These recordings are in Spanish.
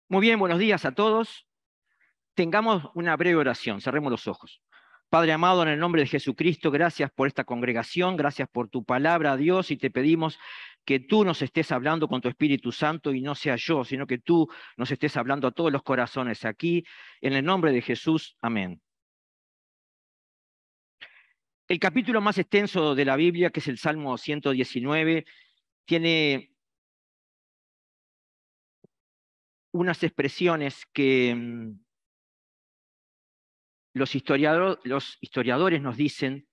Muy bien, buenos días a todos. Tengamos una breve oración, cerremos los ojos. Padre amado, en el nombre de Jesucristo, gracias por esta congregación, gracias por tu palabra, Dios, y te pedimos que tú nos estés hablando con tu Espíritu Santo y no sea yo, sino que tú nos estés hablando a todos los corazones aquí, en el nombre de Jesús. Amén. El capítulo más extenso de la Biblia, que es el Salmo 119, tiene unas expresiones que los historiadores nos dicen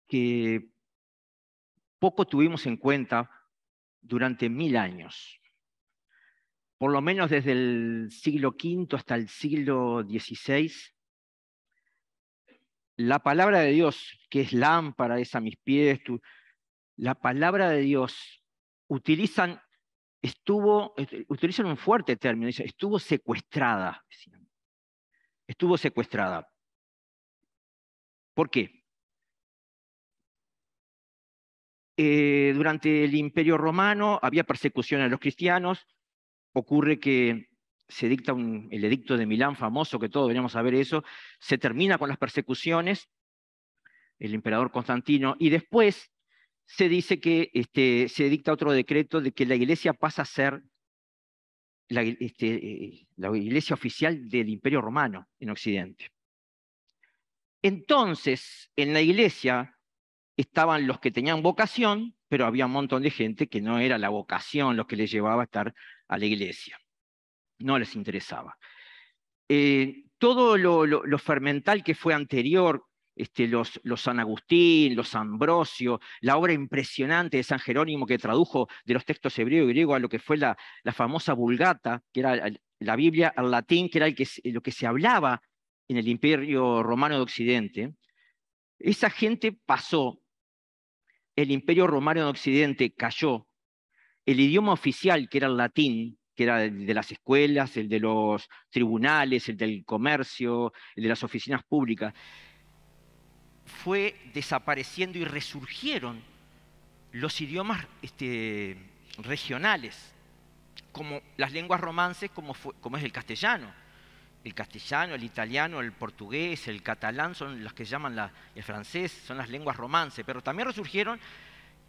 que poco tuvimos en cuenta durante 1000 años, por lo menos desde el siglo V hasta el siglo XVI. La palabra de Dios, que es lámpara, es a mis pies, la palabra de Dios utilizan, utilizan un fuerte término, dice, estuvo secuestrada, decían. Estuvo secuestrada. ¿Por qué? Durante el Imperio Romano había persecución a los cristianos. Ocurre que se dicta el edicto de Milán famoso, que todos deberíamos saber eso. Se termina con las persecuciones, el emperador Constantino, y después se dice que se dicta otro decreto de que la iglesia pasa a ser la iglesia oficial del Imperio Romano en Occidente. Entonces, en la iglesia estaban los que tenían vocación, pero había un montón de gente que no era la vocación lo que les llevaba a estar a la iglesia. No les interesaba. Todo lo fermental que fue anterior, los San Agustín, los Ambrosio, la obra impresionante de San Jerónimo que tradujo de los textos hebreo y griego a lo que fue la famosa Vulgata, que era la Biblia al latín, que era lo que se hablaba en el Imperio Romano de Occidente. Esa gente pasó, el Imperio Romano de Occidente cayó, el idioma oficial, que era el latín, que era el de las escuelas, el de los tribunales, el del comercio, el de las oficinas públicas, fue desapareciendo y resurgieron los idiomas regionales, como las lenguas romances, como es el castellano. El castellano, el italiano, el portugués, el catalán son las que llaman el francés, son las lenguas romances, pero también resurgieron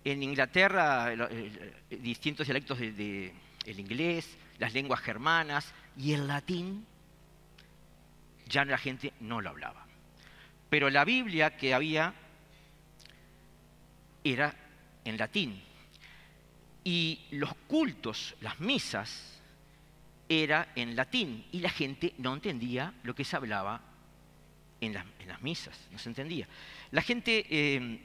en Inglaterra distintos dialectos del inglés, las lenguas germanas, y el latín ya la gente no lo hablaba. Pero la Biblia que había era en latín. Y los cultos, las misas, era en latín. Y la gente no entendía lo que se hablaba en las misas, no se entendía. La gente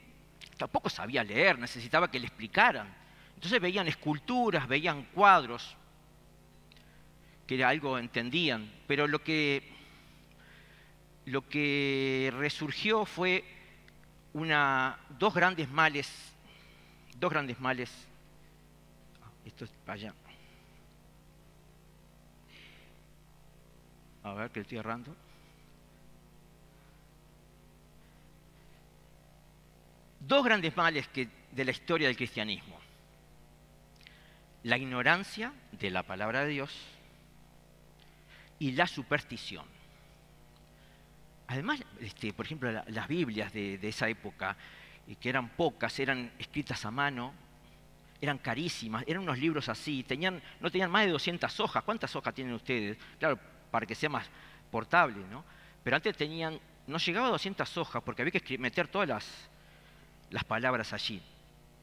tampoco sabía leer, necesitaba que le explicaran. Entonces veían esculturas, veían cuadros, que era algo entendían, pero lo que resurgió fue dos grandes males. Esto es para allá. A ver, que estoy errando. Dos grandes males de la historia del cristianismo. La ignorancia de la palabra de Dios y la superstición. Además, por ejemplo, las Biblias de esa época, que eran pocas, eran escritas a mano, eran carísimas, eran unos libros así, no tenían más de 200 hojas. ¿Cuántas hojas tienen ustedes? Claro, para que sea más portable, ¿no? Pero antes no llegaba a 200 hojas porque había que meter todas las palabras allí.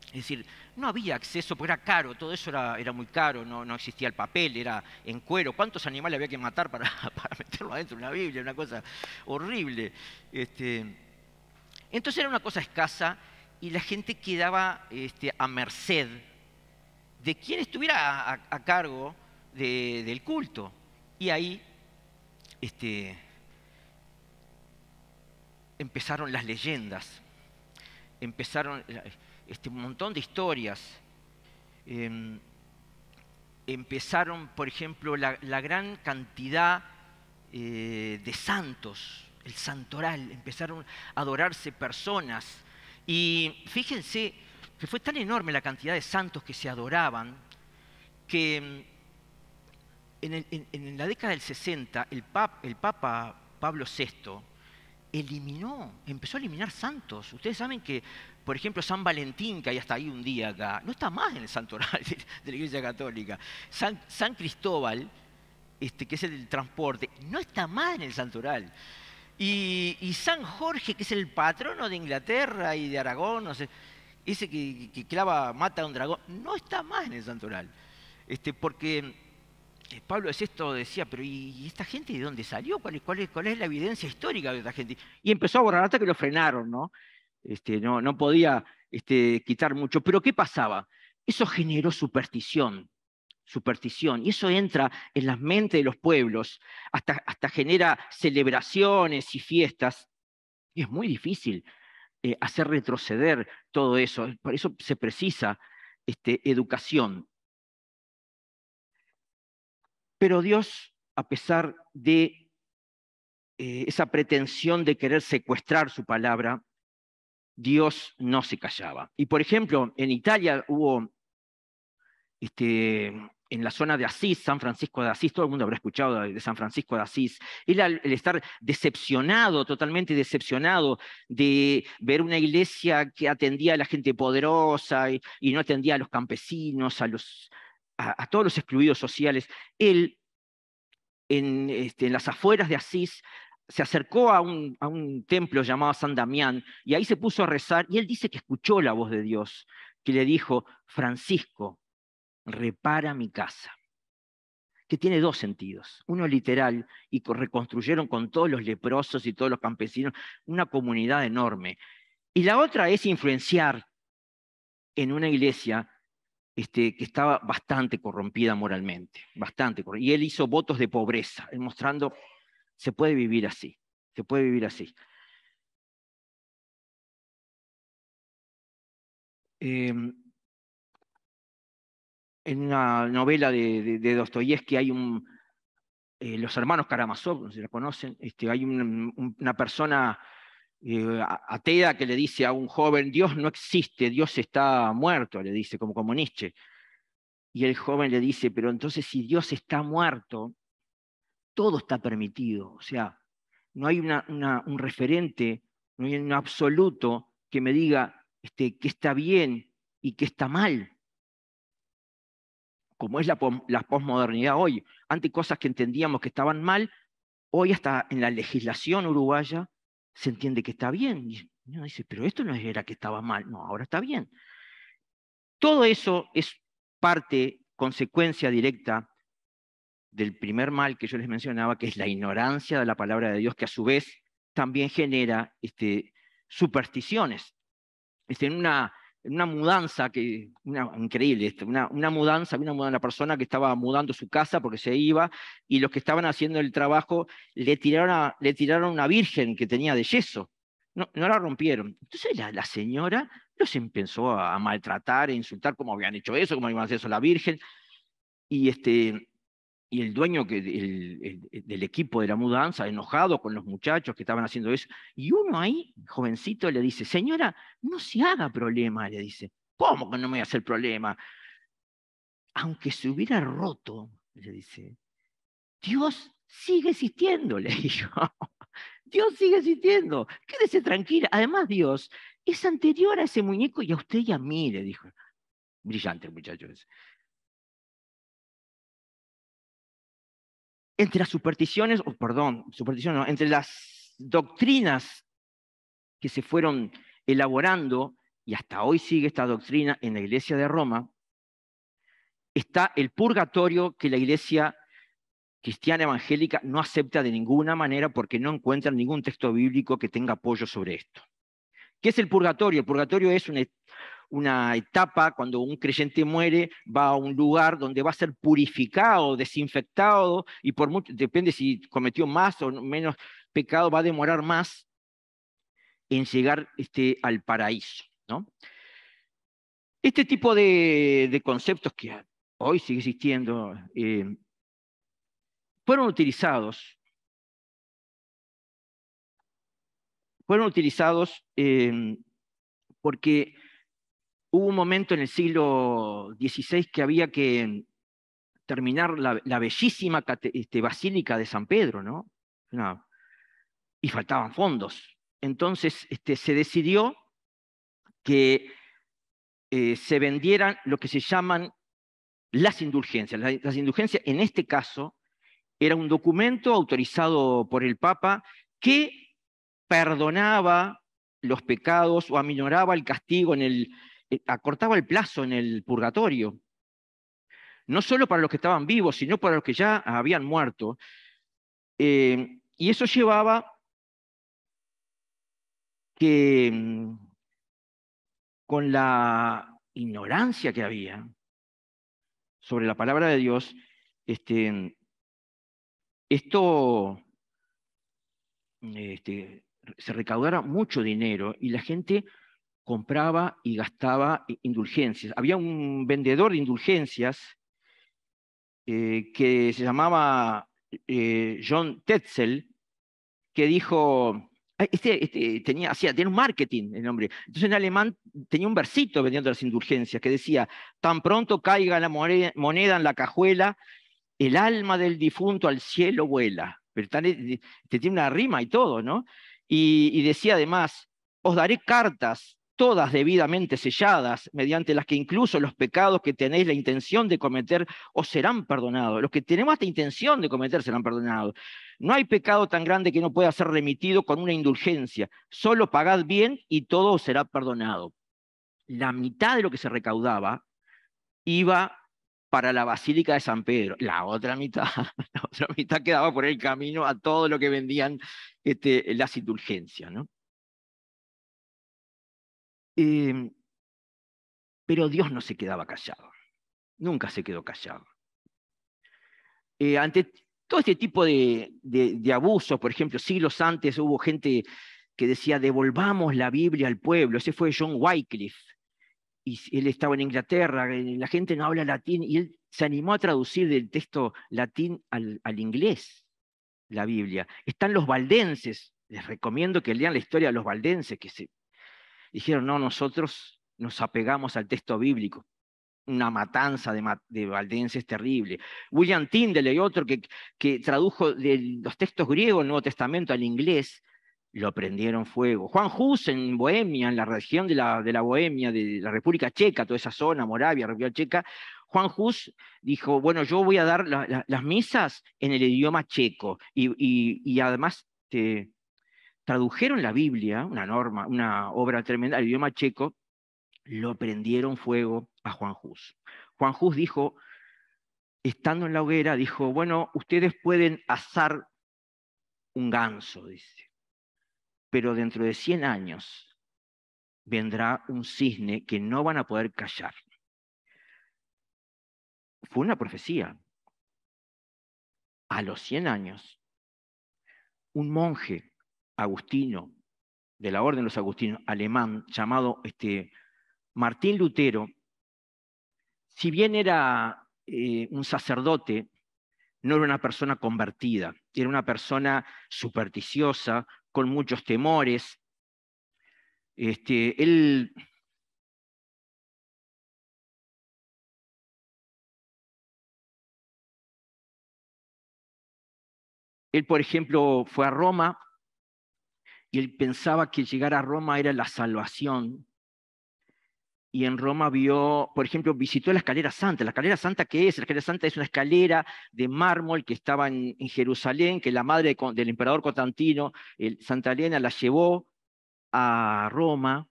Es decir, no había acceso, porque era caro, todo eso era muy caro, no existía el papel, era en cuero. ¿Cuántos animales había que matar para meterlo adentro de una Biblia? Una cosa horrible. Entonces era una cosa escasa y la gente quedaba a merced de quien estuviera a cargo del culto. Y ahí empezaron las leyendas, empezaron un montón de historias. Empezaron, por ejemplo, la gran cantidad de santos, el santoral, empezaron a adorarse personas. Y fíjense que fue tan enorme la cantidad de santos que se adoraban que en la década del 60, el Papa Pablo VI empezó a eliminar santos. Ustedes saben que, por ejemplo, San Valentín, que hay hasta ahí un día acá, no está más en el santoral de la Iglesia Católica. San Cristóbal, que es el del transporte, no está más en el santoral. Y San Jorge, que es el patrono de Inglaterra y de Aragón, no sé, ese que mata a un dragón, no está más en el santoral. Porque Pablo VI decía, pero ¿y esta gente de dónde salió? ¿Cuál es la evidencia histórica de esta gente? Y empezó a borrar hasta que lo frenaron, ¿no? No podía quitar mucho. Pero ¿qué pasaba? Eso generó superstición, y eso entra en las mentes de los pueblos, hasta genera celebraciones y fiestas, y es muy difícil hacer retroceder todo eso. Por eso se precisa educación. Pero Dios, a pesar de esa pretensión de querer secuestrar su palabra, Dios no se callaba. Y por ejemplo, en Italia hubo, en la zona de Asís, San Francisco de Asís, todo el mundo habrá escuchado de San Francisco de Asís, el estar decepcionado, totalmente decepcionado de ver una iglesia que atendía a la gente poderosa y no atendía a los campesinos, a todos los excluidos sociales. Él, en las afueras de Asís, se acercó a un templo llamado San Damián y ahí se puso a rezar y él dice que escuchó la voz de Dios, que le dijo: Francisco, repara mi casa. Que tiene dos sentidos. Uno literal, y reconstruyeron con todos los leprosos y todos los campesinos una comunidad enorme. Y la otra es influenciar en una iglesia que estaba bastante corrompida moralmente, bastante corrompida. Y él hizo votos de pobreza, mostrando se puede vivir así, se puede vivir así. En una novela de Dostoyevsky hay los hermanos Karamazov, no sé si la conocen, hay una persona atea que le dice a un joven: Dios no existe, Dios está muerto, le dice, como Nietzsche. Y el joven le dice: pero entonces si Dios está muerto, todo está permitido. O sea, no hay un referente, no hay un absoluto que me diga que está bien y que está mal, como es la posmodernidad hoy. Antes cosas que entendíamos que estaban mal, hoy hasta en la legislación uruguaya se entiende que está bien. Y uno dice, pero esto no era que estaba mal, no, ahora está bien. Todo eso es parte, consecuencia directa del primer mal que yo les mencionaba, que es la ignorancia de la palabra de Dios, que a su vez también genera supersticiones. En una mudanza, increíble, una mudanza, había una persona que estaba mudando su casa porque se iba, y los que estaban haciendo el trabajo le tiraron una virgen que tenía de yeso. No la rompieron. Entonces la señora los empezó a maltratar, a insultar, cómo habían hecho eso, cómo iban a hacer eso a la virgen. Y y el dueño del equipo de la mudanza, enojado con los muchachos que estaban haciendo eso, y uno ahí, jovencito, le dice: señora, no se haga problema, le dice. ¿Cómo que no me voy a hacer problema? Aunque se hubiera roto, le dice, Dios sigue existiendo, le dijo. Dios sigue existiendo, quédese tranquila. Además, Dios es anterior a ese muñeco y a usted y a mí, le dijo. Brillante el muchacho ese. Entre las supersticiones, supersticiones no, entre las doctrinas que se fueron elaborando, y hasta hoy sigue esta doctrina en la Iglesia de Roma, está el purgatorio, que la Iglesia cristiana evangélica no acepta de ninguna manera porque no encuentra ningún texto bíblico que tenga apoyo sobre esto. ¿Qué es el purgatorio? El purgatorio es una etapa cuando un creyente muere, va a un lugar donde va a ser purificado, desinfectado, y depende si cometió más o menos pecado, va a demorar más en llegar al paraíso, ¿no? Este tipo de conceptos que hoy sigue existiendo, fueron utilizados porque hubo un momento en el siglo XVI que había que terminar la bellísima Basílica de San Pedro, ¿no? Y faltaban fondos. Entonces se decidió que se vendieran lo que se llaman las indulgencias. Las indulgencias, en este caso, era un documento autorizado por el Papa que perdonaba los pecados o aminoraba el castigo, acortaba el plazo en el purgatorio. No solo para los que estaban vivos, sino para los que ya habían muerto. Y eso llevaba que, con la ignorancia que había sobre la palabra de Dios, esto se recaudara mucho dinero y la gente compraba y gastaba indulgencias. Había un vendedor de indulgencias que se llamaba John Tetzel, que dijo, tenía un marketing el hombre. Entonces en alemán tenía un versito vendiendo las indulgencias que decía: tan pronto caiga la moneda en la cajuela, el alma del difunto al cielo vuela. Pero tiene una rima y todo, ¿no? Y decía además: os daré cartas todas debidamente selladas, mediante las que incluso los pecados que tenéis la intención de cometer os serán perdonados. Los que tenemos esta intención de cometer serán perdonados. No hay pecado tan grande que no pueda ser remitido con una indulgencia. Solo pagad bien y todo os será perdonado. La mitad de lo que se recaudaba iba para la Basílica de San Pedro. La otra mitad quedaba por el camino a todo lo que vendían las indulgencias, ¿no? Pero Dios no se quedaba callado. Nunca se quedó callado. Ante todo este tipo de abusos, por ejemplo, siglos antes hubo gente que decía: devolvamos la Biblia al pueblo. Ese fue John Wycliffe. Y él estaba en Inglaterra, la gente no habla latín, y él se animó a traducir del texto latín al inglés la Biblia. Están los valdenses, les recomiendo que lean la historia de los valdenses, que se dijeron: no, nosotros nos apegamos al texto bíblico. Una matanza de valdenses terrible. William Tyndale, otro que tradujo de los textos griegos del Nuevo Testamento al inglés, lo prendieron fuego. Juan Hus en Bohemia, en la región de la Bohemia, de la República Checa, toda esa zona, Moravia, República Checa, Juan Hus dijo: bueno, yo voy a dar las misas en el idioma checo. Y además tradujeron la Biblia, una obra tremenda, al idioma checo. Lo prendieron fuego a Juan Hus. Juan Hus dijo, estando en la hoguera, dijo: bueno, ustedes pueden asar un ganso, dice, pero dentro de 100 años vendrá un cisne que no van a poder callar. Fue una profecía. A los 100 años, un monje agustino, de la orden de los agustinos, alemán, llamado Martín Lutero, si bien era un sacerdote, no era una persona convertida, era una persona supersticiosa, con muchos temores. Él por ejemplo, fue a Roma y él pensaba que llegar a Roma era la salvación. Y en Roma vio, por ejemplo, visitó la Escalera Santa. ¿La Escalera Santa qué es? La Escalera Santa es una escalera de mármol que estaba en Jerusalén, que la madre del emperador Constantino, Santa Elena, la llevó a Roma,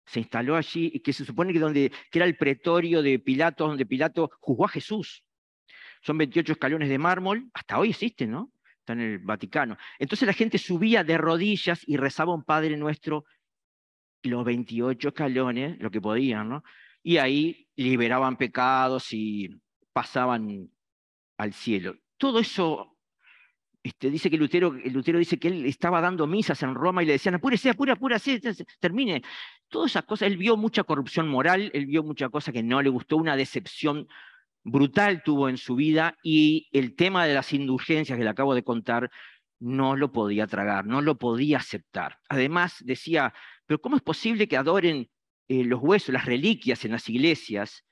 se instaló allí, y que se supone que era el pretorio de Pilato, donde Pilato juzgó a Jesús. Son 28 escalones de mármol, hasta hoy existen, ¿no? Está en el Vaticano. Entonces la gente subía de rodillas y rezaba un Padre Nuestro, los 28 escalones, lo que podían, ¿no? Y ahí liberaban pecados y pasaban al cielo. Todo eso, dice que Lutero dice que él estaba dando misas en Roma y le decían: apúrese, apúrese, termine. Todas esas cosas, él vio mucha corrupción moral, él vio mucha cosa que no le gustó, una decepción brutal tuvo en su vida, y el tema de las indulgencias que le acabo de contar no lo podía tragar, no lo podía aceptar. Además decía: pero ¿cómo es posible que adoren los huesos, las reliquias en las iglesias,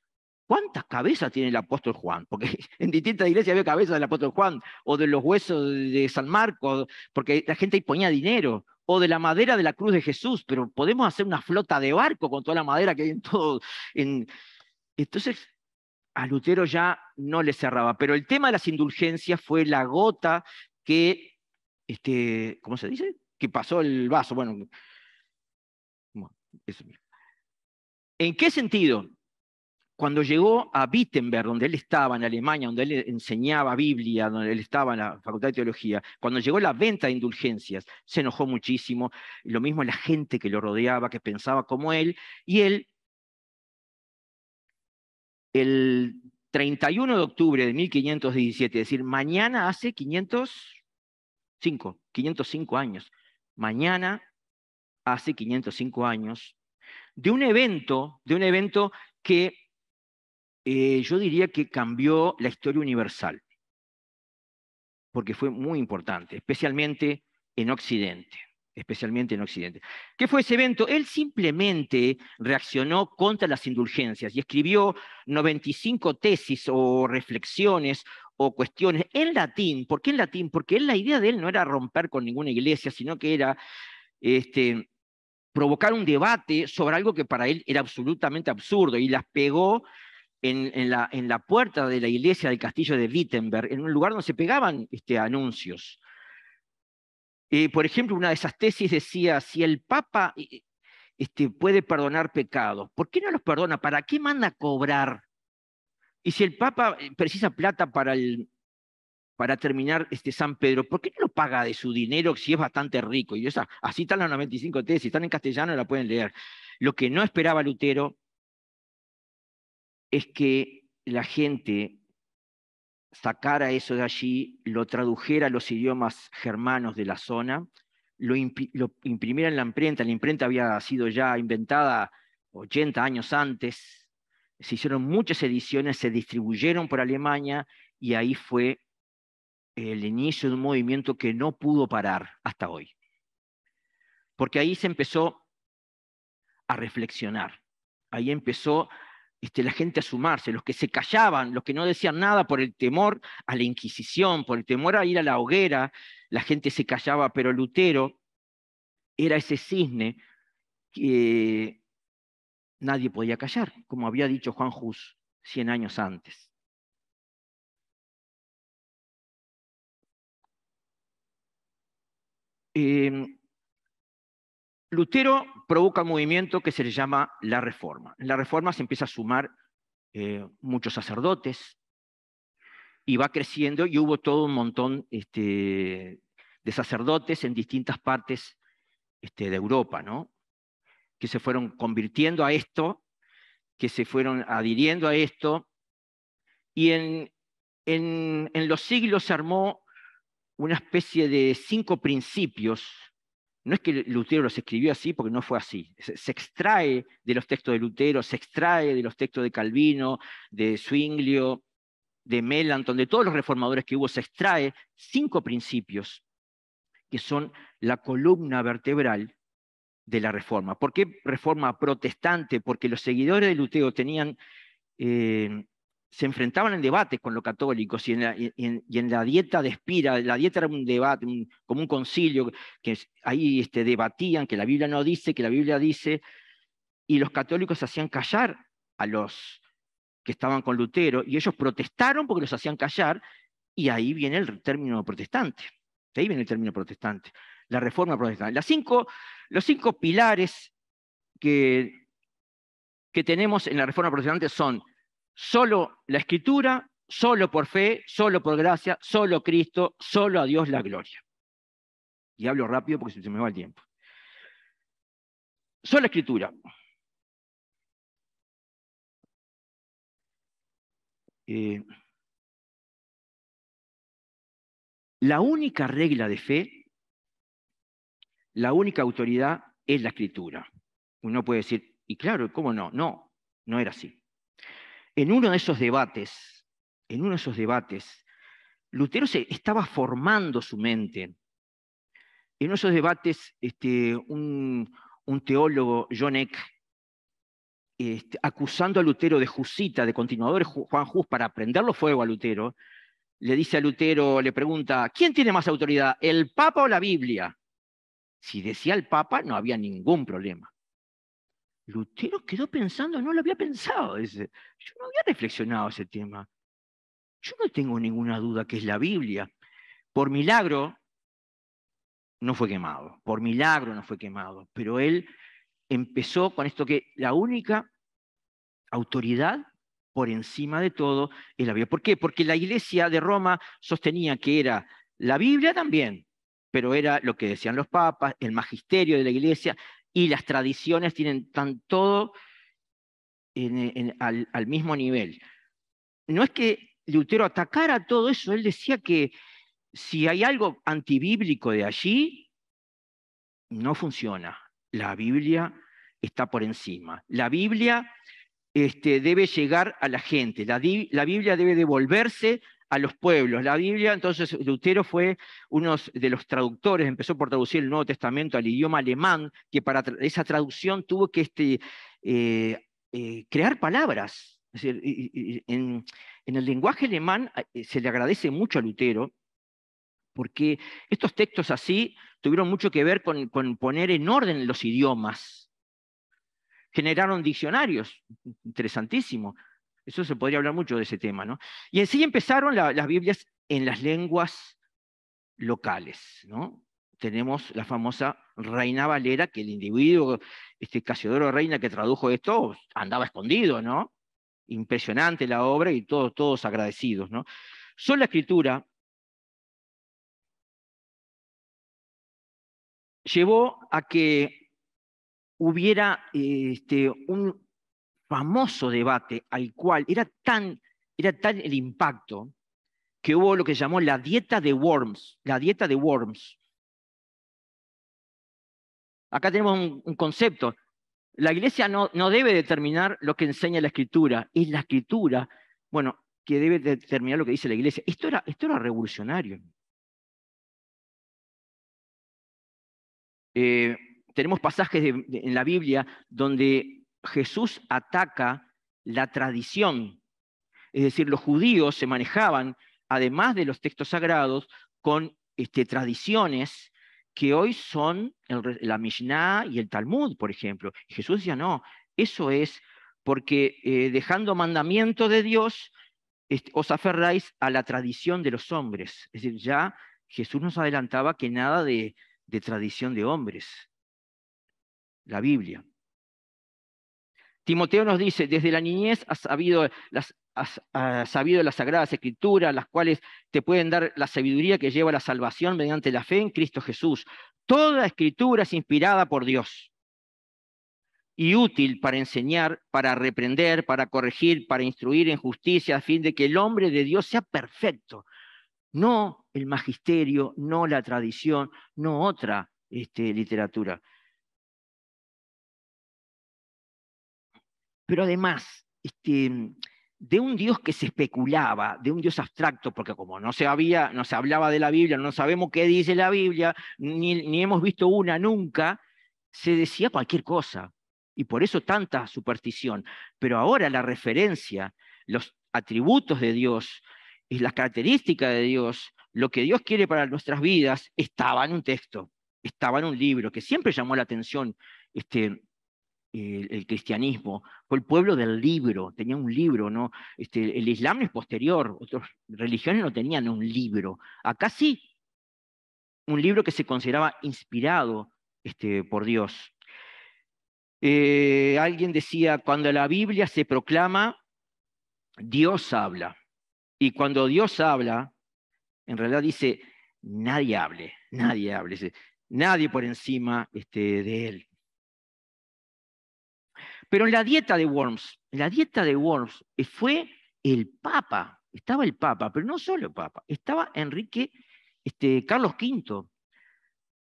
¿cuántas cabezas tiene el apóstol Juan? Porque en distintas iglesias había cabezas del apóstol Juan, o de los huesos de San Marcos, porque la gente ahí ponía dinero, o de la madera de la cruz de Jesús, pero podemos hacer una flota de barco con toda la madera que hay en todo. Entonces, a Lutero ya no le cerraba, pero el tema de las indulgencias fue la gota que, ¿cómo se dice? Que pasó el vaso. Bueno, eso mismo. ¿En qué sentido? Cuando llegó a Wittenberg, donde él estaba en Alemania, donde él enseñaba Biblia, donde él estaba en la Facultad de Teología, cuando llegó la venta de indulgencias, se enojó muchísimo, lo mismo la gente que lo rodeaba, que pensaba como él, y él, el 31 de octubre de 1517, es decir, mañana hace 505 años, mañana hace 505 años, de un evento que yo diría que cambió la historia universal, porque fue muy importante, especialmente en Occidente. Especialmente en Occidente. ¿Qué fue ese evento? Él simplemente reaccionó contra las indulgencias y escribió 95 tesis o reflexiones o cuestiones en latín. ¿Por qué en latín? Porque la idea de él no era romper con ninguna iglesia, sino que era provocar un debate sobre algo que para él era absolutamente absurdo, y las pegó en la puerta de la iglesia del castillo de Wittenberg, en un lugar donde se pegaban anuncios. Por ejemplo, una de esas tesis decía, si el Papa puede perdonar pecados, ¿por qué no los perdona? ¿Para qué manda a cobrar? Y si el Papa precisa plata para terminar San Pedro, ¿por qué no lo paga de su dinero si es bastante rico? Y así están las 95 tesis, están en castellano, la pueden leer. Lo que no esperaba Lutero es que la gente sacara eso de allí, lo tradujera a los idiomas germanos de la zona, lo imprimiera en la imprenta había sido ya inventada 80 años antes, se hicieron muchas ediciones, se distribuyeron por Alemania, y ahí fue el inicio de un movimiento que no pudo parar hasta hoy. Porque ahí se empezó a reflexionar, ahí empezó la gente a sumarse, los que se callaban, los que no decían nada por el temor a la Inquisición, por el temor a ir a la hoguera, la gente se callaba, pero Lutero era ese cisne que nadie podía callar, como había dicho Juan Hus 100 años antes. Lutero provoca un movimiento que se le llama la Reforma. En la Reforma se empieza a sumar muchos sacerdotes, y va creciendo, y hubo todo un montón de sacerdotes en distintas partes de Europa, ¿no? Que se fueron convirtiendo a esto, que se fueron adhiriendo a esto, y en los siglos se armó una especie de 5 principios. No es que Lutero los escribió así, porque no fue así. Se extrae de los textos de Lutero, se extrae de los textos de Calvino, de Zwinglio, de Melanchthon, de todos los reformadores que hubo, se extrae 5 principios que son la columna vertebral de la Reforma. ¿Por qué Reforma protestante? Porque los seguidores de Lutero se enfrentaban en debates con los católicos, y en la dieta de Espira, la dieta era un debate, como un concilio, que ahí debatían que la Biblia no dice, que la Biblia dice, y los católicos hacían callar a los que estaban con Lutero, y ellos protestaron porque los hacían callar, y ahí viene el término protestante. De ahí viene el término protestante, la Reforma protestante. Los 5 pilares que tenemos en la Reforma protestante son: solo la Escritura, solo por fe, solo por gracia, solo Cristo, solo a Dios la gloria. Y hablo rápido porque se me va el tiempo. Solo Escritura. La única regla de fe, la única autoridad es la Escritura. Uno puede decir, y claro, ¿cómo no? No, no era así. En uno de esos debates, Lutero estaba formando su mente. En uno de esos debates, un teólogo, John Eck, acusando a Lutero de jusita, de continuador de Juan Hus, para prenderlo fuego a Lutero, le dice a Lutero, le pregunta, ¿quién tiene más autoridad, el Papa o la Biblia? Si decía el Papa, no había ningún problema. Lutero quedó pensando, no lo había pensado, dice, yo no había reflexionado ese tema. Yo no tengo ninguna duda que es la Biblia. Por milagro no fue quemado, por milagro no fue quemado, pero él empezó con esto que la única autoridad por encima de todo es la Biblia. ¿Por qué? Porque la Iglesia de Roma sostenía que era la Biblia también, pero era lo que decían los papas, el magisterio de la Iglesia y las tradiciones están todo al mismo nivel. No es que Lutero atacara todo eso, él decía que si hay algo antibíblico de allí, no funciona. La Biblia está por encima. La Biblia debe llegar a la gente. La Biblia debe devolverse a los pueblos. La Biblia, entonces, Lutero fue uno de los traductores, empezó por traducir el Nuevo Testamento al idioma alemán, que para esa traducción tuvo que crear palabras. Es decir, en el lenguaje alemán se le agradece mucho a Lutero, porque estos textos así tuvieron mucho que ver con poner en orden los idiomas. Generaron diccionarios, interesantísimo. Eso se podría hablar mucho de ese tema, ¿no? Y en sí empezaron las Biblias en las lenguas locales, ¿no? Tenemos la famosa Reina Valera, que el individuo, Casiodoro Reina, que tradujo esto, andaba escondido, ¿no? Impresionante la obra y todos agradecidos, ¿no? Sola Escritura llevó a que hubiera un famoso debate al cual era tan el impacto que hubo lo que llamó la dieta de Worms, la dieta de Worms. Acá tenemos un concepto. La Iglesia no debe determinar lo que enseña la Escritura, es la Escritura, bueno, que debe determinar lo que dice la Iglesia. Esto era revolucionario. Tenemos pasajes en la Biblia donde Jesús ataca la tradición. Es decir, los judíos se manejaban, además de los textos sagrados, con tradiciones que hoy son la Mishnah y el Talmud, por ejemplo. Y Jesús decía, no, eso es porque dejando mandamiento de Dios, os aferráis a la tradición de los hombres. Es decir, ya Jesús nos adelantaba que nada de tradición de hombres, la Biblia. Timoteo nos dice, desde la niñez has sabido las Sagradas Escrituras, las cuales te pueden dar la sabiduría que lleva a la salvación mediante la fe en Cristo Jesús. Toda Escritura es inspirada por Dios y útil para enseñar, para reprender, para corregir, para instruir en justicia, a fin de que el hombre de Dios sea perfecto. No el magisterio, no la tradición, no otra literatura. Pero además, de un Dios que se especulaba, de un Dios abstracto, porque como no se hablaba de la Biblia, no sabemos qué dice la Biblia, ni hemos visto una nunca, se decía cualquier cosa. Y por eso tanta superstición. Pero ahora la referencia, los atributos de Dios, y las características de Dios, lo que Dios quiere para nuestras vidas, estaba en un texto, estaba en un libro, que siempre llamó la atención el cristianismo, fue el pueblo del libro, tenía un libro, ¿no? El Islam es posterior, otras religiones no tenían un libro. Acá sí, un libro que se consideraba inspirado por Dios. Alguien decía, cuando la Biblia se proclama, Dios habla. Y cuando Dios habla, en realidad dice, nadie hable, dice, nadie por encima de él. Pero en la dieta de Worms fue el Papa, estaba el Papa, pero no solo el Papa, estaba Carlos V.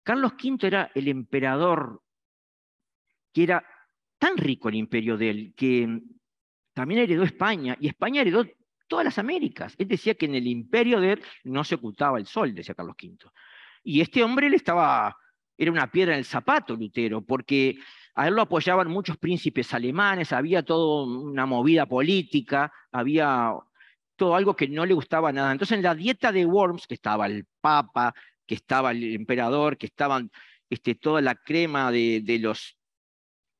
Carlos V era el emperador, que era tan rico el imperio de él, que también heredó España, y España heredó todas las Américas. Él decía que en el imperio de él no se ocultaba el sol, decía Carlos V. Y este hombre era una piedra en el zapato, Lutero, porque A él lo apoyaban muchos príncipes alemanes, había toda una movida política, había todo algo que no le gustaba nada. Entonces en la dieta de Worms, que estaba el Papa, que estaba el emperador, que estaban toda la crema de los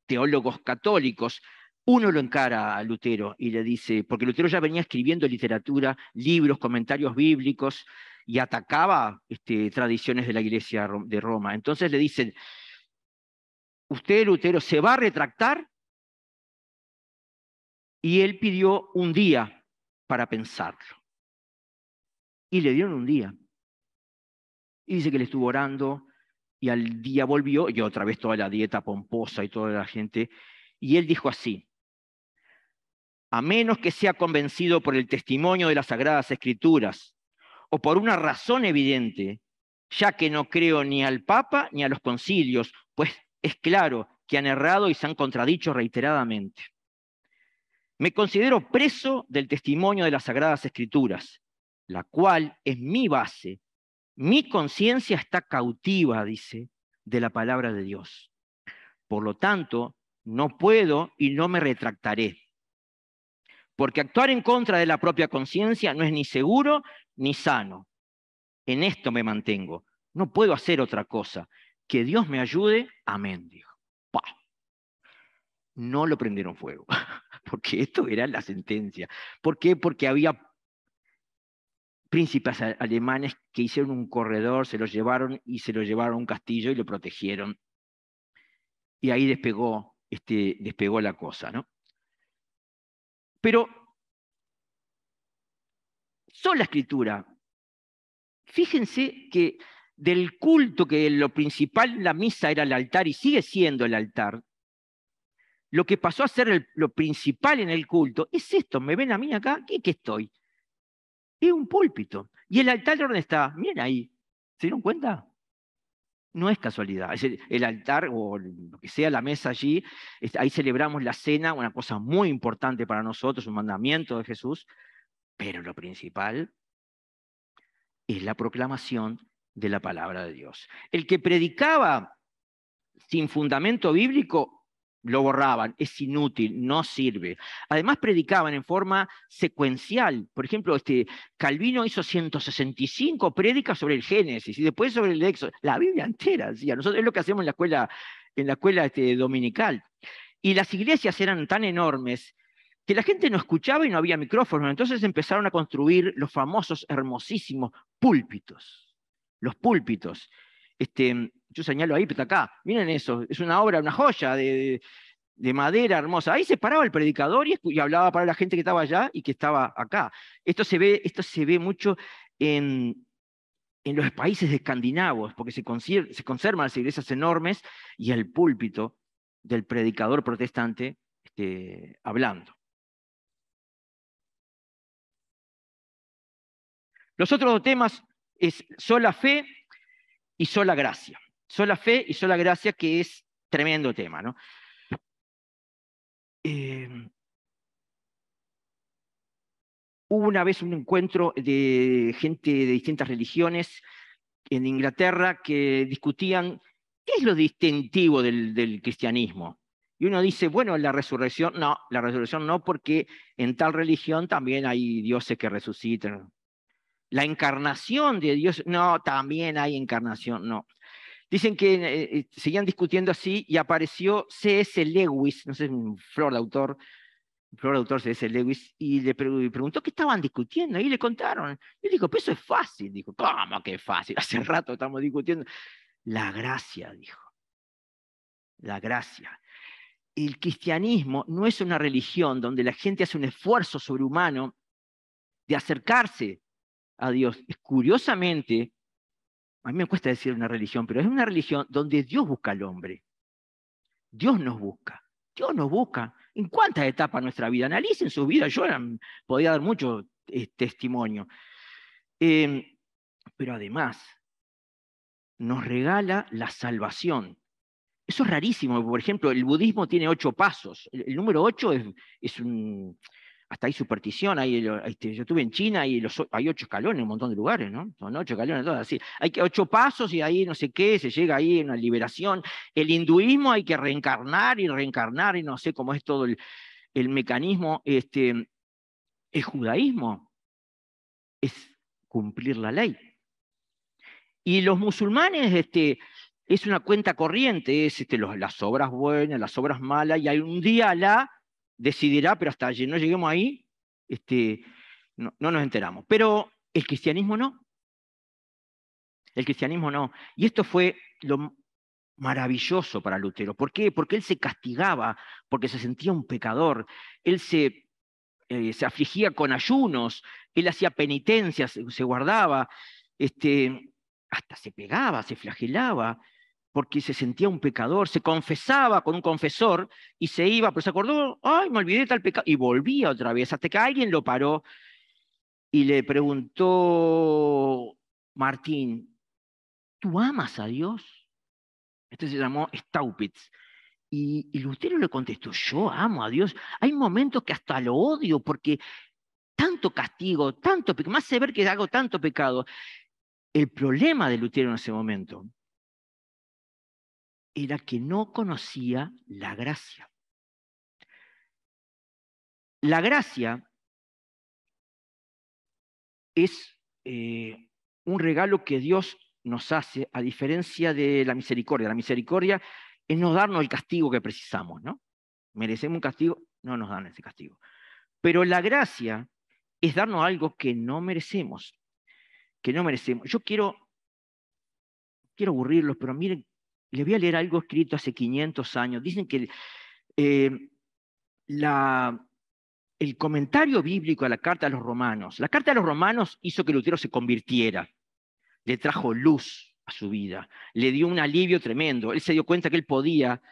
teólogos católicos, uno lo encara a Lutero y le dice, porque Lutero ya venía escribiendo literatura, libros, comentarios bíblicos, y atacaba tradiciones de la Iglesia de Roma. Entonces le dicen, usted, Lutero, se va a retractar, y él pidió un día para pensarlo. Y le dieron un día. Y dice que le estuvo orando, y al día volvió, y otra vez toda la dieta pomposa y toda la gente, y él dijo así: a menos que sea convencido por el testimonio de las Sagradas Escrituras, o por una razón evidente, ya que no creo ni al Papa ni a los concilios, pues es claro que han errado y se han contradicho reiteradamente. Me considero preso del testimonio de las Sagradas Escrituras, la cual es mi base. Mi conciencia está cautiva, dice, de la palabra de Dios. Por lo tanto, no puedo y no me retractaré. Porque actuar en contra de la propia conciencia no es ni seguro ni sano. En esto me mantengo. No puedo hacer otra cosa. Que Dios me ayude. Amén, dijo. ¡Pah! No lo prendieron fuego, porque esto era la sentencia. ¿Por qué? Porque había príncipes alemanes que hicieron un corredor, se lo llevaron a un castillo y lo protegieron. Y ahí despegó la cosa, ¿no? Pero sola Escritura. Fíjense que del culto, que lo principal en la misa era el altar y sigue siendo el altar, lo que pasó a ser lo principal en el culto es esto. ¿Me ven a mí acá? ¿Qué estoy? Es un púlpito. ¿Y el altar dónde está? Miren ahí. ¿Se dieron cuenta? No es casualidad. Es el altar, o lo que sea, la mesa allí, ahí celebramos la cena, una cosa muy importante para nosotros, un mandamiento de Jesús, pero lo principal es la proclamación de la palabra de Dios. El que predicaba sin fundamento bíblico, lo borraban, es inútil, no sirve. Además predicaban en forma secuencial. Por ejemplo, Calvino hizo 165 prédicas sobre el Génesis y después sobre el Éxodo, la Biblia entera. ¿Sí? Nosotros es lo que hacemos en la escuela dominical. Y las iglesias eran tan enormes que la gente no escuchaba y no había micrófonos. Entonces empezaron a construir los famosos, hermosísimos púlpitos. Los púlpitos. Yo señalo ahí, pero acá, miren eso, es una obra, una joya de madera hermosa. Ahí se paraba el predicador y hablaba para la gente que estaba allá y que estaba acá. Esto se ve mucho en los países escandinavos, porque se conservan las iglesias enormes y el púlpito del predicador protestante hablando. Los otros dos temas es sola fe y sola gracia. Sola fe y sola gracia, que es tremendo tema, ¿no? Hubo una vez un encuentro de gente de distintas religiones en Inglaterra que discutían qué es lo distintivo del cristianismo. Y uno dice, bueno, la resurrección no, porque en tal religión también hay dioses que resucitan. La encarnación de Dios, no, también hay encarnación, no. Dicen que seguían discutiendo así y apareció C.S. Lewis, no sé, un flor de autor C.S. Lewis, y le preguntó qué estaban discutiendo, y le contaron. Y él dijo, pues eso es fácil. Dijo, ¿cómo que es fácil? Hace rato estamos discutiendo. La gracia, dijo. La gracia. El cristianismo no es una religión donde la gente hace un esfuerzo sobrehumano de acercarse a Dios. Curiosamente, a mí me cuesta decir una religión, pero es una religión donde Dios busca al hombre. Dios nos busca. Dios nos busca. ¿En cuántas etapas de nuestra vida? Analicen su vida. Yo podía dar mucho testimonio. Pero además, nos regala la salvación. Eso es rarísimo. Por ejemplo, el budismo tiene 8 pasos. El número 8 es hasta hay superstición, yo estuve en China y hay 8 escalones en un montón de lugares, ¿no? Son 8 escalones, todas así. Hay 8 pasos y ahí no sé qué, se llega ahí a una liberación. El hinduismo hay que reencarnar y no sé cómo es todo el mecanismo. El judaísmo es cumplir la ley. Y los musulmanes, es una cuenta corriente, es las obras buenas, las obras malas, y un día Alá decidirá, pero hasta no lleguemos ahí, no nos enteramos. Pero el cristianismo no. El cristianismo no. Y esto fue lo maravilloso para Lutero. ¿Por qué? Porque él se castigaba, porque se sentía un pecador. Él se afligía con ayunos, él hacía penitencias, se guardaba, hasta se pegaba, se flagelaba, porque se sentía un pecador, se confesaba con un confesor y se iba, pero se acordó, ay, me olvidé de tal pecado, y volvía otra vez, hasta que alguien lo paró y le preguntó, Martín, ¿tú amas a Dios? Este se llamó Staupitz. Y Lutero le contestó, yo amo a Dios. Hay momentos que hasta lo odio porque tanto castigo, tanto pecado, más saber que hago tanto pecado. El problema de Lutero en ese momento era que no conocía la gracia. La gracia es un regalo que Dios nos hace a diferencia de la misericordia. La misericordia es no darnos el castigo que precisamos, ¿no? Merecemos un castigo, no nos dan ese castigo. Pero la gracia es darnos algo que no merecemos, que no merecemos. Yo quiero aburrirlos, pero miren, les voy a leer algo escrito hace 500 años. Dicen que el comentario bíblico a la Carta a los Romanos, la Carta a los Romanos hizo que Lutero se convirtiera, le trajo luz a su vida, le dio un alivio tremendo. Él se dio cuenta que él podía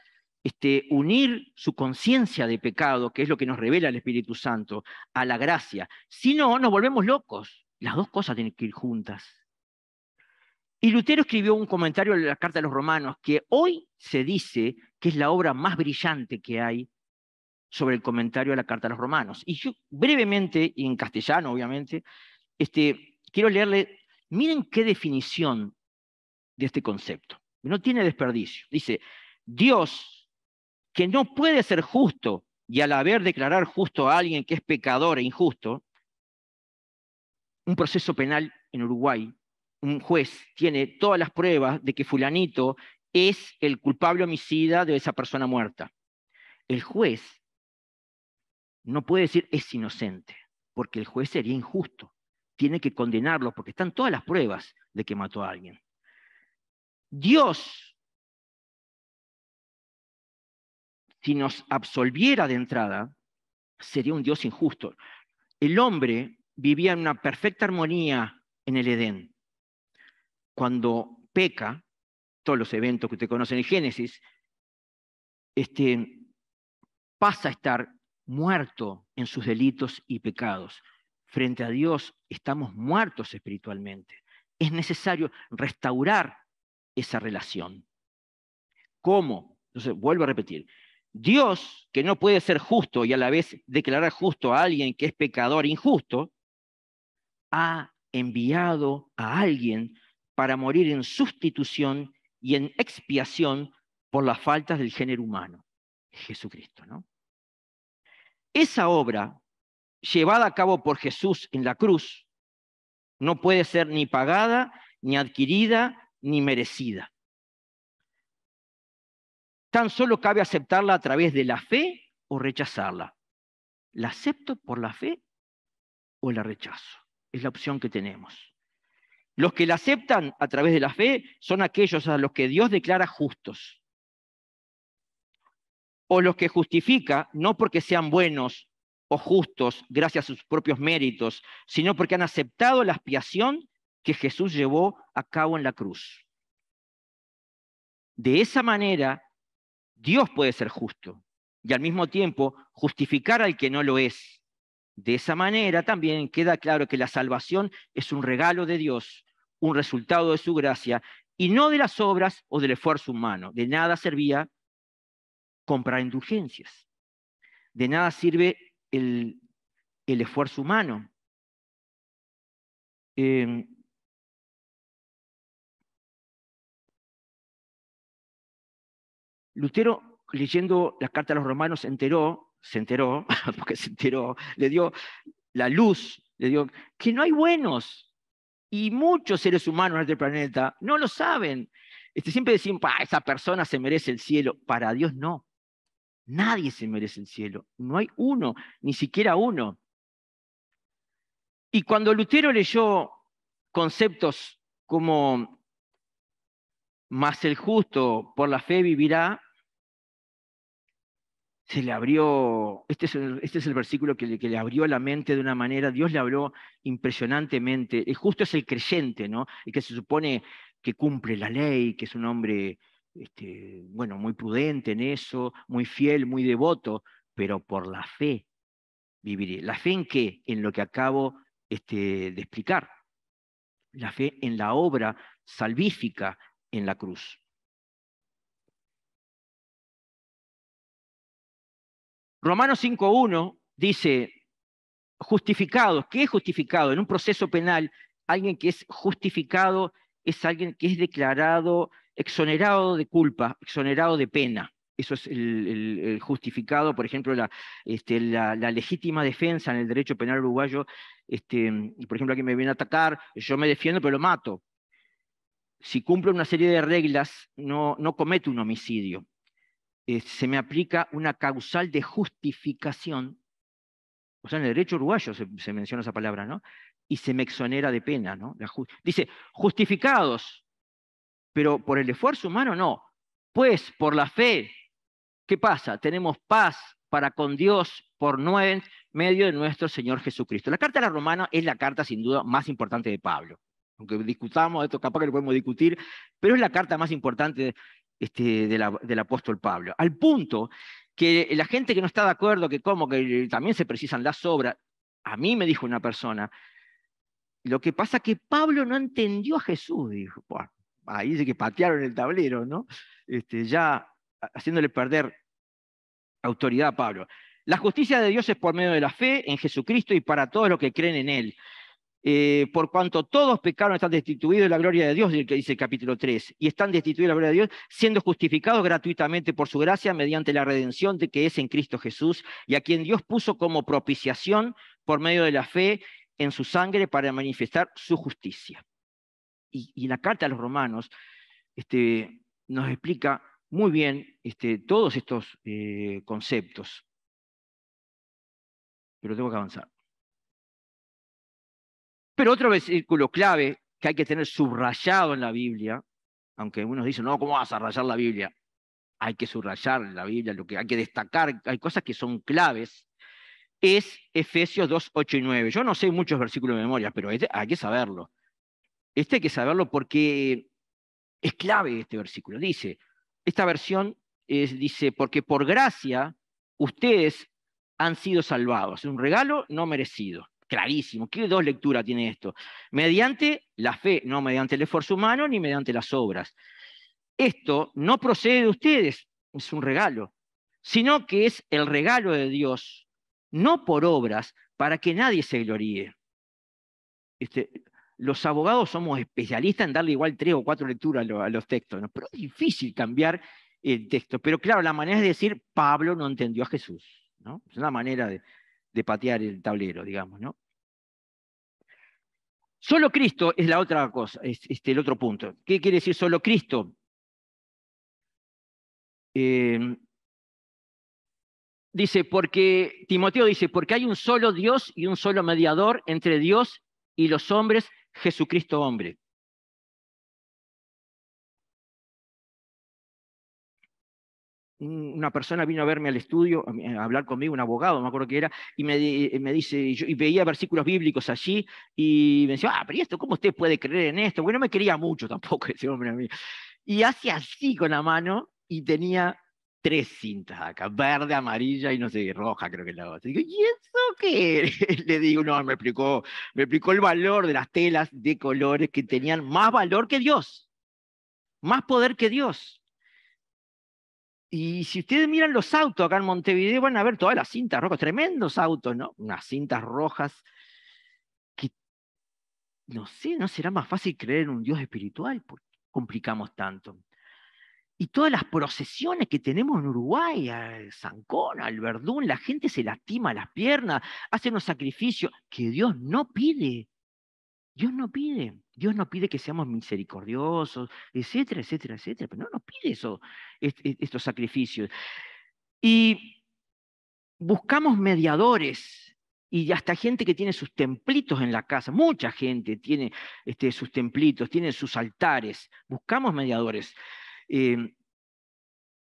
unir su conciencia de pecado, que es lo que nos revela el Espíritu Santo, a la gracia. Si no, nos volvemos locos. Las dos cosas tienen que ir juntas. Y Lutero escribió un comentario en la Carta a los Romanos que hoy se dice que es la obra más brillante que hay sobre el comentario a la Carta a los Romanos. Y yo brevemente, y en castellano obviamente, quiero leerle, miren qué definición de este concepto. No tiene desperdicio. Dice, Dios, que no puede ser justo y al haber declarar justo a alguien que es pecador e injusto, un proceso penal en Uruguay, un juez tiene todas las pruebas de que fulanito es el culpable homicida de esa persona muerta. El juez no puede decir es inocente, porque el juez sería injusto. Tiene que condenarlo porque están todas las pruebas de que mató a alguien. Dios, si nos absolviera de entrada, sería un Dios injusto. El hombre vivía en una perfecta armonía en el Edén. Cuando peca, todos los eventos que usted conoce en el Génesis, pasa a estar muerto en sus delitos y pecados. Frente a Dios estamos muertos espiritualmente. Es necesario restaurar esa relación. ¿Cómo? Entonces, vuelvo a repetir. Dios, que no puede ser justo y a la vez declarar justo a alguien que es pecador injusto, ha enviado a alguien para morir en sustitución y en expiación por las faltas del género humano. Jesucristo, ¿no? Esa obra, llevada a cabo por Jesús en la cruz, no puede ser ni pagada, ni adquirida, ni merecida. Tan solo cabe aceptarla a través de la fe o rechazarla. ¿La acepto por la fe o la rechazo? Es la opción que tenemos. Los que la aceptan a través de la fe son aquellos a los que Dios declara justos. O los que justifica no porque sean buenos o justos gracias a sus propios méritos, sino porque han aceptado la expiación que Jesús llevó a cabo en la cruz. De esa manera, Dios puede ser justo y al mismo tiempo justificar al que no lo es. De esa manera también queda claro que la salvación es un regalo de Dios, un resultado de su gracia, y no de las obras o del esfuerzo humano. De nada servía comprar indulgencias. De nada sirve el el esfuerzo humano. Lutero, leyendo la carta a los romanos, se enteró, porque se enteró, le dio la luz, le dio que no hay buenos, y muchos seres humanos en este planeta no lo saben. Siempre decimos, esa persona se merece el cielo. Para Dios no. Nadie se merece el cielo. No hay uno, ni siquiera uno. Y cuando Lutero leyó conceptos como "mas el justo por la fe vivirá", se le abrió, este es el versículo que le abrió la mente de una manera, Dios le habló impresionantemente. El justo es el creyente, ¿no? El que se supone que cumple la ley, que es un hombre, bueno, muy prudente en eso, muy fiel, muy devoto, pero por la fe viviré. ¿La fe en qué? En lo que acabo de explicar. La fe en la obra salvífica en la cruz. Romanos 5.1 dice, justificados. ¿Qué es justificado? En un proceso penal, alguien que es justificado es alguien que es declarado exonerado de culpa, exonerado de pena. Eso es el justificado. Por ejemplo, la legítima defensa en el derecho penal uruguayo. Por ejemplo, alguien me viene a atacar, yo me defiendo, pero lo mato. Si cumplo una serie de reglas, no cometo un homicidio. Se me aplica una causal de justificación. O sea, en el derecho uruguayo se menciona esa palabra, ¿no? Y se me exonera de pena, ¿no? Dice, justificados, pero por el esfuerzo humano no. Pues por la fe, ¿qué pasa? Tenemos paz para con Dios por medio de nuestro Señor Jesucristo. La carta a la Romana es la carta sin duda más importante de Pablo. Aunque discutamos esto, capaz que lo podemos discutir, pero es la carta más importante del apóstol Pablo. Al punto que la gente que no está de acuerdo, que también se precisan las obras, a mí me dijo una persona, lo que pasa es que Pablo no entendió a Jesús, dijo. Bueno, ahí dice que patearon el tablero, ¿no? Ya haciéndole perder autoridad a Pablo. La justicia de Dios es por medio de la fe en Jesucristo y para todos los que creen en Él. Por cuanto todos pecaron, están destituidos de la gloria de Dios, que dice el capítulo 3, y están destituidos de la gloria de Dios, siendo justificados gratuitamente por su gracia mediante la redención de que es en Cristo Jesús, y a quien Dios puso como propiciación por medio de la fe en su sangre para manifestar su justicia. Y la carta a los romanos nos explica muy bien todos estos conceptos. Pero tengo que avanzar. Pero otro versículo clave que hay que tener subrayado en la Biblia, aunque unos dicen, no, ¿cómo vas a rayar la Biblia? Hay que subrayar la Biblia, lo que hay que destacar, hay cosas que son claves, es Efesios 2, 8 y 9. Yo no sé muchos versículos de memoria, pero hay que saberlo. Hay que saberlo porque es clave este versículo. Dice, esta versión dice, porque por gracia ustedes han sido salvados. Es un regalo no merecido. Clarísimo. ¿Qué dos lecturas tiene esto? Mediante la fe, no mediante el esfuerzo humano ni mediante las obras. Esto no procede de ustedes, es un regalo, sino que es el regalo de Dios, no por obras, para que nadie se gloríe. Los abogados somos especialistas en darle igual 3 o 4 lecturas a los textos, ¿no? Pero es difícil cambiar el texto. Pero claro, la manera es decir, Pablo no entendió a Jesús, ¿no? Es una manera de patear el tablero, digamos, ¿no? Solo Cristo es la otra cosa, es el otro punto. ¿Qué quiere decir solo Cristo? Timoteo dice, porque hay un solo Dios y un solo mediador entre Dios y los hombres, Jesucristo hombre. Una persona vino a verme al estudio, a hablar conmigo, un abogado, me acuerdo que era, y me dice, y veía versículos bíblicos allí, y me decía, pero esto, ¿cómo usted puede creer en esto? Bueno, no me quería mucho tampoco ese hombre a mí. Y hacía así con la mano, y tenía 3 cintas acá, verde, amarilla y no sé, roja creo que la otra. Y digo, ¿y eso qué? Le digo, no, me explicó el valor de las telas de colores que tenían más valor que Dios, más poder que Dios. Y si ustedes miran los autos acá en Montevideo, van a ver todas las cintas rojas, tremendos autos, ¿no? Unas cintas rojas que, no sé, ¿no será más fácil creer en un Dios espiritual? ¿Por qué complicamos tanto? Y todas las procesiones que tenemos en Uruguay, a Zancona, al Verdún, la gente se lastima las piernas, hace unos sacrificios que Dios no pide. Dios no pide. Dios no pide que seamos misericordiosos, etcétera, etcétera, etcétera. Pero no nos pide eso, estos sacrificios. Y buscamos mediadores. Y hasta gente que tiene sus templitos en la casa, mucha gente tiene sus templitos, tiene sus altares. Buscamos mediadores. Eh,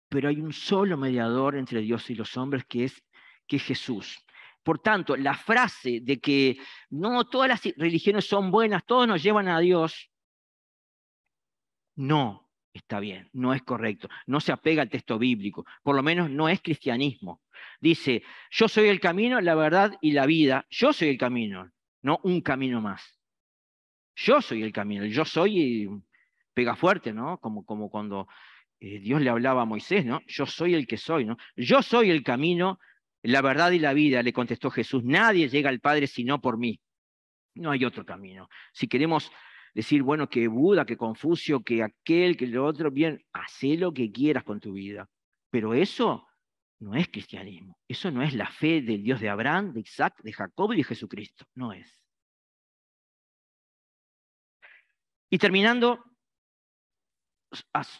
pero hay un solo mediador entre Dios y los hombres que es Jesús. Por tanto, la frase de que no todas las religiones son buenas, todos nos llevan a Dios, no está bien, no es correcto, no se apega al texto bíblico, por lo menos no es cristianismo. Dice, yo soy el camino, la verdad y la vida, yo soy el camino, no un camino más. Yo soy el camino, yo soy pega fuerte, ¿no? Como cuando Dios le hablaba a Moisés, ¿no? Yo soy el que soy, ¿no? Yo soy el camino, la verdad y la vida, le contestó Jesús. Nadie llega al Padre sino por mí. No hay otro camino. Si queremos decir, bueno, que Buda, que Confucio, que aquel, que lo otro, bien, hacé lo que quieras con tu vida. Pero eso no es cristianismo. Eso no es la fe del Dios de Abraham, de Isaac, de Jacob y de Jesucristo. No es. Y terminando,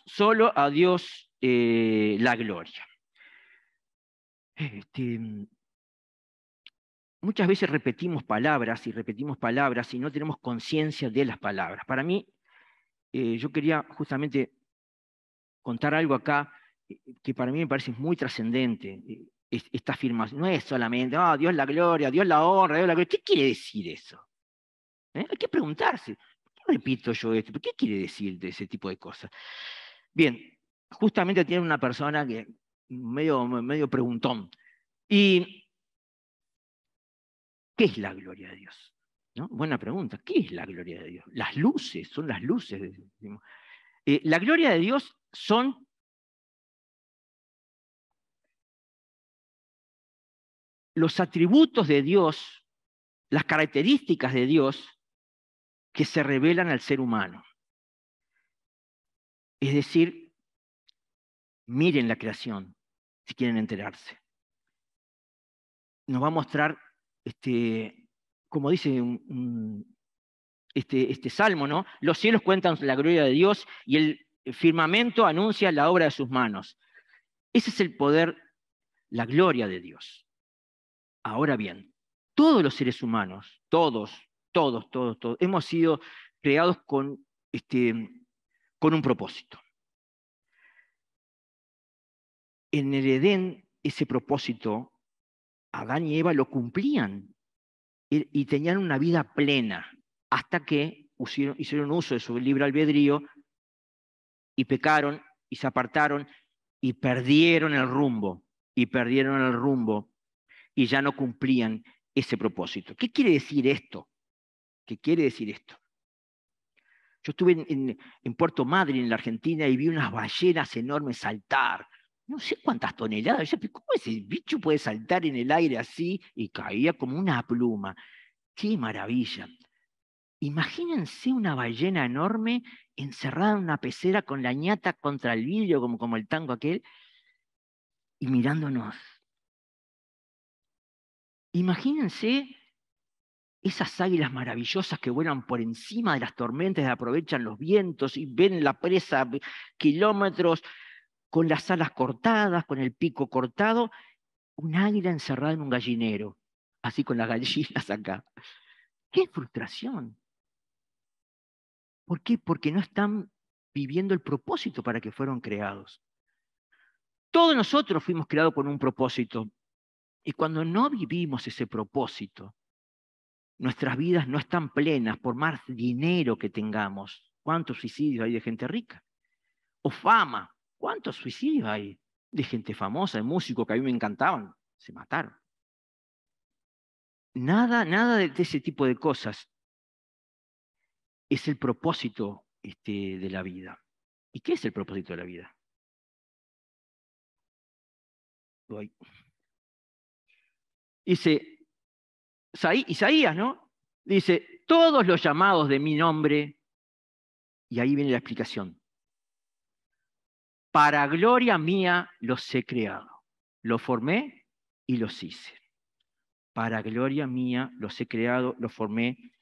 solo a Dios la gloria. Este, muchas veces repetimos palabras y no tenemos conciencia de las palabras. Para mí, yo quería justamente contar algo acá que para mí me parece muy trascendente. Esta afirmación no es solamente, Dios la gloria, Dios la honra, Dios la gloria. ¿Qué quiere decir eso? Hay que preguntarse, ¿por qué repito yo esto? ¿Por qué quiere decir de ese tipo de cosas? Bien, justamente tiene una persona que medio preguntón. ¿Y qué es la gloria de Dios? ¿No? Buena pregunta. ¿Qué es la gloria de Dios? Las luces, son las luces. La gloria de Dios son los atributos de Dios, las características de Dios que se revelan al ser humano. Es decir, miren la creación, si quieren enterarse. Nos va a mostrar, como dice este salmo, ¿no? Los cielos cuentan la gloria de Dios y el firmamento anuncia la obra de sus manos. Ese es el poder, la gloria de Dios. Ahora bien, todos los seres humanos, todos, hemos sido creados con un propósito. En el Edén, ese propósito, Adán y Eva lo cumplían y tenían una vida plena, hasta que hicieron uso de su libre albedrío y pecaron y se apartaron y perdieron el rumbo, y ya no cumplían ese propósito. ¿Qué quiere decir esto? ¿Qué quiere decir esto? Yo estuve en Puerto Madryn, en la Argentina, y vi unas ballenas enormes saltar. No sé cuántas toneladas. Yo, ¿cómo ese bicho puede saltar en el aire así? Y caía como una pluma. ¡Qué maravilla! Imagínense una ballena enorme encerrada en una pecera con la ñata contra el vidrio, como el tango aquel, y mirándonos. Imagínense esas águilas maravillosas que vuelan por encima de las tormentas y aprovechan los vientos y ven la presa a kilómetros con las alas cortadas, con el pico cortado, un águila encerrada en un gallinero, así con las gallinas acá. ¡Qué frustración! ¿Por qué? Porque no están viviendo el propósito para que fueron creados. Todos nosotros fuimos creados con un propósito. Y cuando no vivimos ese propósito, nuestras vidas no están plenas por más dinero que tengamos. ¿Cuántos suicidios hay de gente rica? O fama. ¿Cuántos suicidios hay de gente famosa, de músicos que a mí me encantaban? Se mataron. Nada de ese tipo de cosas es el propósito de la vida. ¿Y qué es el propósito de la vida? Dice, Isaías, ¿no? Dice, todos los llamados de mi nombre, y ahí viene la explicación. Para gloria mía los he creado. Los formé y los hice. Para gloria mía los he creado, los formé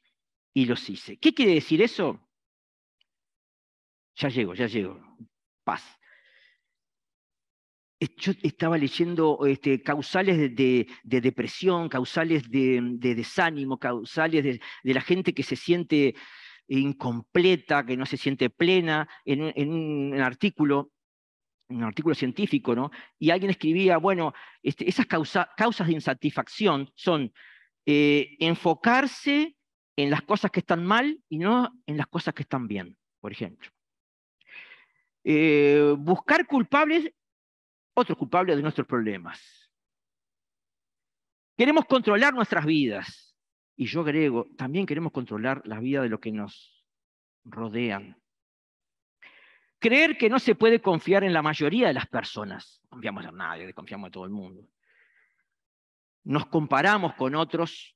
y los hice. ¿Qué quiere decir eso? Ya llego. Paz. Yo estaba leyendo causales de depresión, causales de desánimo, causales de la gente que se siente incompleta, que no se siente plena, en un artículo científico, ¿no? Y alguien escribía, bueno, esas causas de insatisfacción son enfocarse en las cosas que están mal y no en las cosas que están bien, por ejemplo. Buscar culpables, otros culpables de nuestros problemas. Queremos controlar nuestras vidas. Y yo agrego, también queremos controlar la vida de los que nos rodean. Creer que no se puede confiar en la mayoría de las personas. No confiamos en nadie, confiamos en todo el mundo. Nos comparamos con otros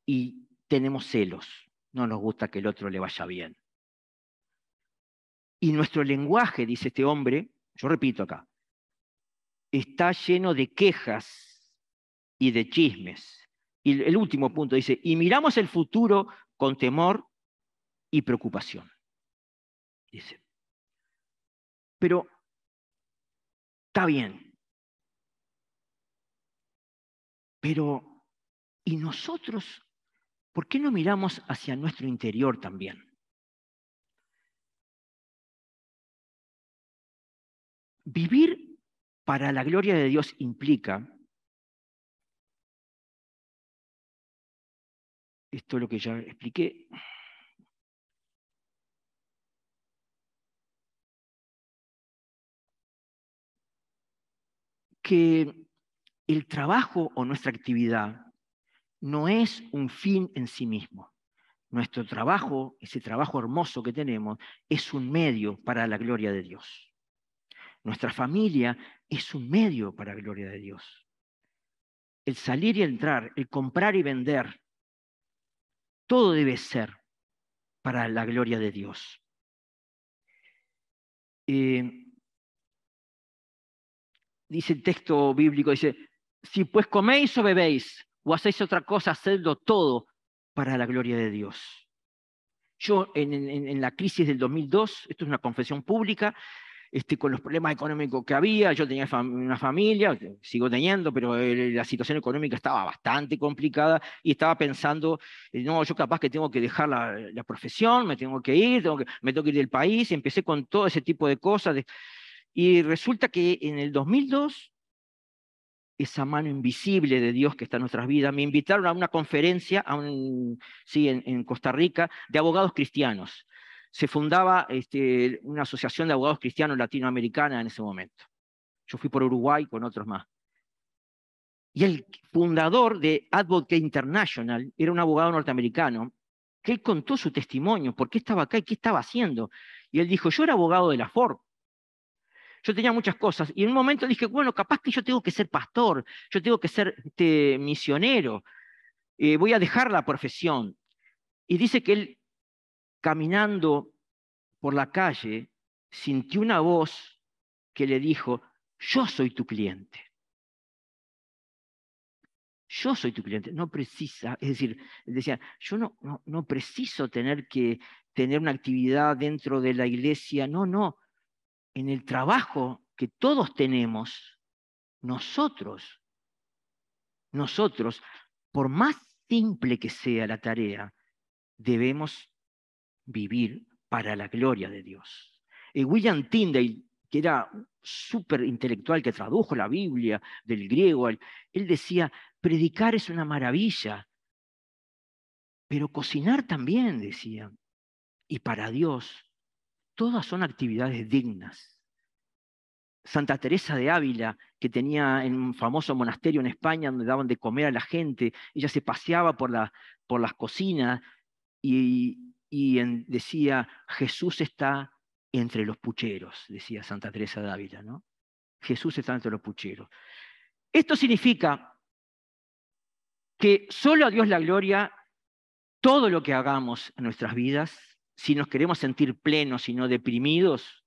y tenemos celos. No nos gusta que el otro le vaya bien. Y nuestro lenguaje, dice este hombre, yo repito acá, está lleno de quejas y de chismes. Y el último punto dice, y miramos el futuro con temor y preocupación. Dice, pero está bien. Pero, ¿y nosotros por qué no miramos hacia nuestro interior también? Vivir para la gloria de Dios implica, esto es lo que ya expliqué, que el trabajo o nuestra actividad no es un fin en sí mismo. Nuestro trabajo, ese trabajo hermoso que tenemos, es un medio para la gloria de Dios. Nuestra familia es un medio para la gloria de Dios. El salir y entrar, el comprar y vender, todo debe ser para la gloria de Dios. Dice el texto bíblico, dice, si pues coméis o bebéis o hacéis otra cosa, hacedlo todo para la gloria de Dios. Yo en la crisis del 2002, esto es una confesión pública, con los problemas económicos que había, yo tenía una familia, sigo teniendo, pero la situación económica estaba bastante complicada y estaba pensando, no, yo capaz que tengo que dejar la profesión, me tengo que ir, me tengo que ir del país, empecé con todo ese tipo de cosas, y resulta que en el 2002, esa mano invisible de Dios que está en nuestras vidas, me invitaron a una conferencia en Costa Rica de abogados cristianos. Se fundaba una asociación de abogados cristianos latinoamericana en ese momento. Yo fui por Uruguay con otros más. Y el fundador de Advocate International era un abogado norteamericano que él contó su testimonio, por qué estaba acá y qué estaba haciendo. Y él dijo, yo era abogado de la Ford. Yo tenía muchas cosas. Y en un momento dije, bueno, capaz que yo tengo que ser pastor, yo tengo que ser misionero, voy a dejar la profesión. Y dice que él, caminando por la calle, sintió una voz que le dijo, yo soy tu cliente. Yo soy tu cliente, no precisa, es decir, él decía, yo no preciso tener que tener una actividad dentro de la iglesia, no, en el trabajo que todos tenemos, nosotros, por más simple que sea la tarea, debemos vivir para la gloria de Dios. William Tyndale, que era súper intelectual, que tradujo la Biblia del griego, él decía, predicar es una maravilla, pero cocinar también, decía. Y para Dios, todas son actividades dignas. Santa Teresa de Ávila, que tenía en un famoso monasterio en España donde daban de comer a la gente, ella se paseaba por las cocinas y decía, Jesús está entre los pucheros, decía Santa Teresa de Ávila, ¿no? Jesús está entre los pucheros. Esto significa que solo a Dios la gloria, todo lo que hagamos en nuestras vidas, si nos queremos sentir plenos y no deprimidos,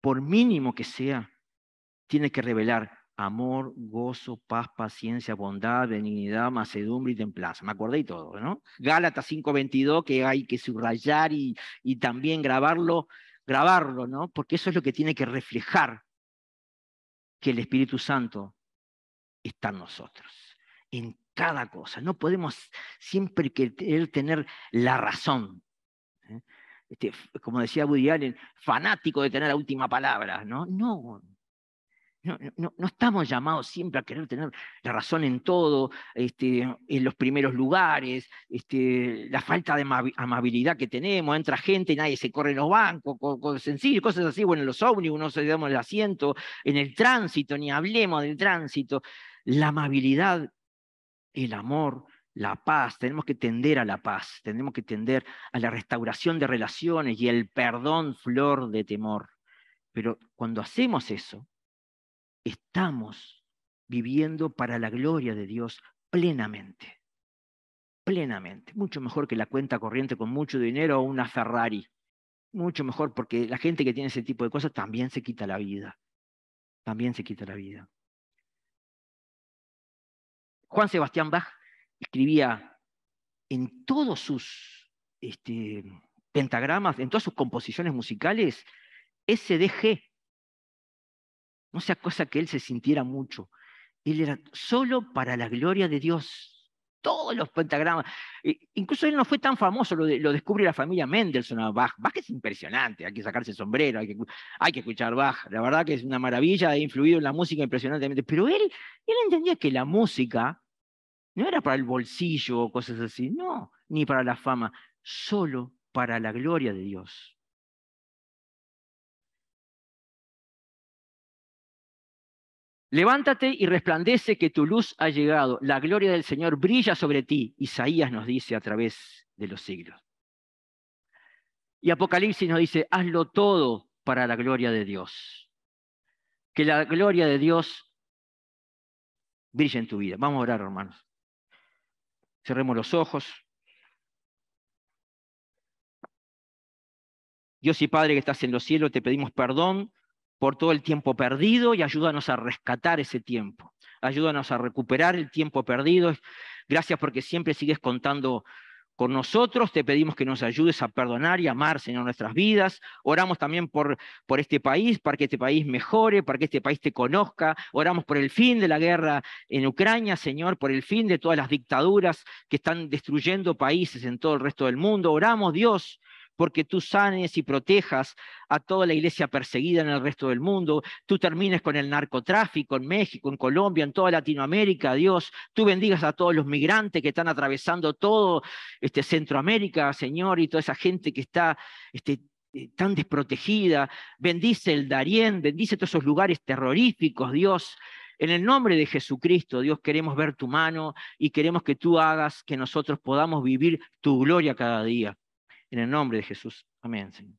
por mínimo que sea, tiene que revelar amor, gozo, paz, paciencia, bondad, benignidad, mansedumbre y templanza. Me acordé y todo, ¿no? Gálatas 5:22, que hay que subrayar y también grabarlo, ¿no? Porque eso es lo que tiene que reflejar que el Espíritu Santo está en nosotros, en cada cosa. No podemos siempre querer tener la razón. Como decía Woody Allen, fanático de tener la última palabra, ¿no? No estamos llamados siempre a querer tener la razón en todo, en los primeros lugares, la falta de amabilidad que tenemos, entra gente, nadie se corre en los bancos, cosas sencillas, cosas así, bueno, en los ómnibus no se damos el asiento, en el tránsito, ni hablemos del tránsito. La amabilidad, el amor, la paz, tenemos que tender a la paz, tenemos que tender a la restauración de relaciones y el perdón, flor de temor. Pero cuando hacemos eso, estamos viviendo para la gloria de Dios plenamente. Plenamente. Mucho mejor que la cuenta corriente con mucho dinero o una Ferrari. Mucho mejor, porque la gente que tiene ese tipo de cosas también se quita la vida. También se quita la vida. Juan Sebastián Bach escribía en todos sus pentagramas, en todas sus composiciones musicales, SDG. No sea cosa que él se sintiera mucho. Él era solo para la gloria de Dios. Todos los pentagramas. Incluso él no fue tan famoso, lo descubre la familia Mendelssohn a Bach. Bach es impresionante, hay que sacarse el sombrero, hay que escuchar Bach. La verdad que es una maravilla, ha influido en la música impresionantemente. Pero él entendía que la música no era para el bolsillo o cosas así, no, ni para la fama, solo para la gloria de Dios. Levántate y resplandece que tu luz ha llegado. La gloria del Señor brilla sobre ti. Isaías nos dice a través de los siglos. Y Apocalipsis nos dice, hazlo todo para la gloria de Dios. Que la gloria de Dios brille en tu vida. Vamos a orar, hermanos. Cerremos los ojos. Dios y Padre que estás en los cielos, te pedimos perdón por todo el tiempo perdido y ayúdanos a rescatar ese tiempo. Ayúdanos a recuperar el tiempo perdido. Gracias porque siempre sigues contando con nosotros. Te pedimos que nos ayudes a perdonar y amar, Señor, nuestras vidas. Oramos también por este país, para que este país mejore, para que este país te conozca. Oramos por el fin de la guerra en Ucrania, Señor, por el fin de todas las dictaduras que están destruyendo países en todo el resto del mundo. Oramos, Dios, porque tú sanes y protejas a toda la iglesia perseguida en el resto del mundo, tú termines con el narcotráfico en México, en Colombia, en toda Latinoamérica, Dios, tú bendigas a todos los migrantes que están atravesando todo Centroamérica, Señor, y toda esa gente que está tan desprotegida, bendice el Darién, bendice todos esos lugares terroríficos, Dios. En el nombre de Jesucristo, Dios, queremos ver tu mano y queremos que tú hagas que nosotros podamos vivir tu gloria cada día. En el nombre de Jesús. Amén, Señor.